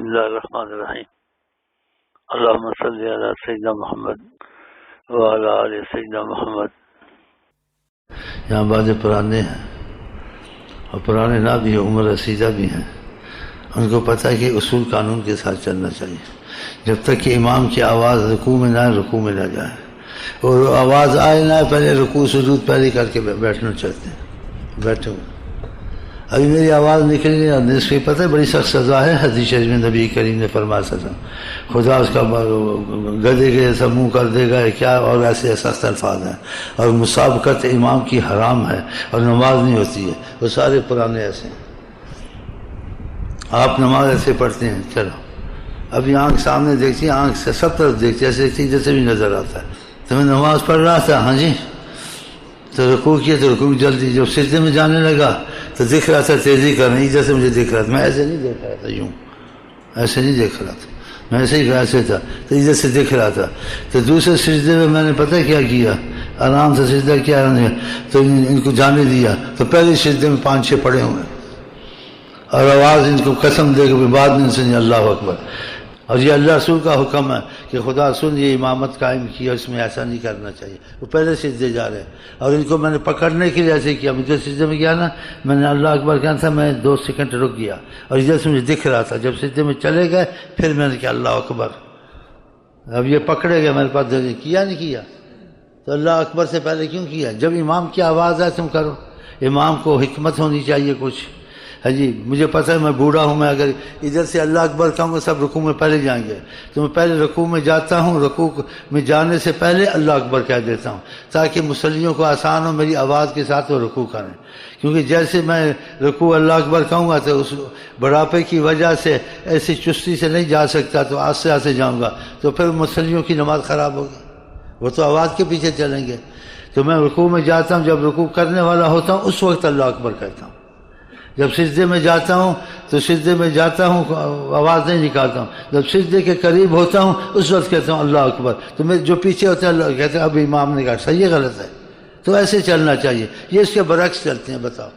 اللہ الرحمن الرحیم اللہم صلی علی سیدنا محمد وعلی آل سیدنا محمد۔ یہاں بعض پرانے ہیں اور پرانے نہ بھی ہیں، عمر رسیدہ بھی ہیں، ان کو پتہ ہے کہ اصول قانون کے ساتھ چلنا چاہیے۔ جب تک کہ امام کی آواز رکوع میں نہ آئے، رکوع میں نہ جائے، اور آواز آئے نہ پہلے رکوع سجود پہلے کر کے بیٹھنا چاہتے ہیں، بیٹھے ہوئے۔ ابھی میری آواز نکل گئی، اس کی پتہ ہے بڑی سخت سزا ہے، حدیث شریف میں نبی کریم نے فرمایا سزا، خدا اس کا گدے کے ایسا منہ کر دے گا کیا، اور ایسے سخت الفاظ ہیں، اور مسابقت امام کی حرام ہے، اور نماز نہیں ہوتی ہے، وہ سارے پرانے ایسے ہیں۔ آپ نماز ایسے پڑھتے ہیں، چلو ابھی آنکھ سامنے دیکھتی ہے، آنکھ سے سب طرف دیکھتی ہے، ایسے دیکھتی جیسے بھی نظر آتا ہے۔ تو میں نماز پڑھ رہا تھا، ہاں جی، تو رکوع کیا تو رکوع جلدی، جب سجدے میں جانے لگا تو دکھ رہا تھا تیزی کر رہی جیسے مجھے دکھ رہا تھا، میں ایسے نہیں دیکھ رہا تھا، یوں ایسے نہیں دیکھ رہا تھا، میں ایسے ہی ایسے تھا، تو ادھر سے دکھ رہا تھا۔ تو دوسرے سجدے میں میں نے پتہ کیا کیا، آرام سے سجدہ کیا، تو ان کو جانے دیا، تو پہلے سجدے میں 5-6 پڑے ہوئے، اور آواز ان کو قسم دے کے بعد میں سنی اللہ اکبر۔ اور یہ اللہ رسول کا حکم ہے کہ خدا رسول یہ امامت قائم کی، اور اس میں ایسا نہیں کرنا چاہیے، وہ پہلے سجدے جا رہے ہیں، اور ان کو میں نے پکڑنے کے لیے ایسے کیا، مجھے سجدے میں گیا نا، میں نے اللہ اکبر کہا تھا، میں 2 سیکنڈ رک گیا، اور ادھر سے مجھے دکھ رہا تھا، جب سجدے میں چلے گئے پھر میں نے کہا اللہ اکبر۔ اب یہ پکڑے گئے میرے پاس، کیا نہیں کیا، تو اللہ اکبر سے پہلے کیوں کیا؟ جب امام کی آواز ہے تم کرو، امام کو حکمت ہونی چاہیے کچھ، ہے جی، مجھے پتہ ہے میں بوڑھا ہوں، میں اگر ادھر سے اللہ اکبر کہوں گا سب رکوع میں پہلے جائیں گے، تو میں پہلے رکوع میں جاتا ہوں، رکوع میں جانے سے پہلے اللہ اکبر کہہ دیتا ہوں تاکہ مصلیوں کو آسان ہو میری آواز کے ساتھ وہ رکوع کریں، کیونکہ جیسے میں رکوع اللہ اکبر کہوں گا تو اس بڑھاپے کی وجہ سے ایسی چستی سے نہیں جا سکتا، تو آہستہ آہستہ جاؤں گا تو پھر مصلیوں کی نماز خراب ہوگی، وہ تو آواز کے پیچھے چلیں گے۔ تو میں رکوع میں جاتا ہوں، جب رکوع کرنے والا ہوتا ہوں اس وقت اللہ اکبر کہتا ہوں، جب سجدے میں جاتا ہوں تو سجدے میں جاتا ہوں آواز نہیں نکالتا ہوں، جب سجدے کے قریب ہوتا ہوں اس وقت کہتا ہوں اللہ اکبر، تو میں جو پیچھے ہوتا ہے اللہ کہتے ہیں اب امام نے کہا صحیح ہے غلط ہے، تو ایسے چلنا چاہیے، یہ اس کے برعکس چلتے ہیں، بتاؤ۔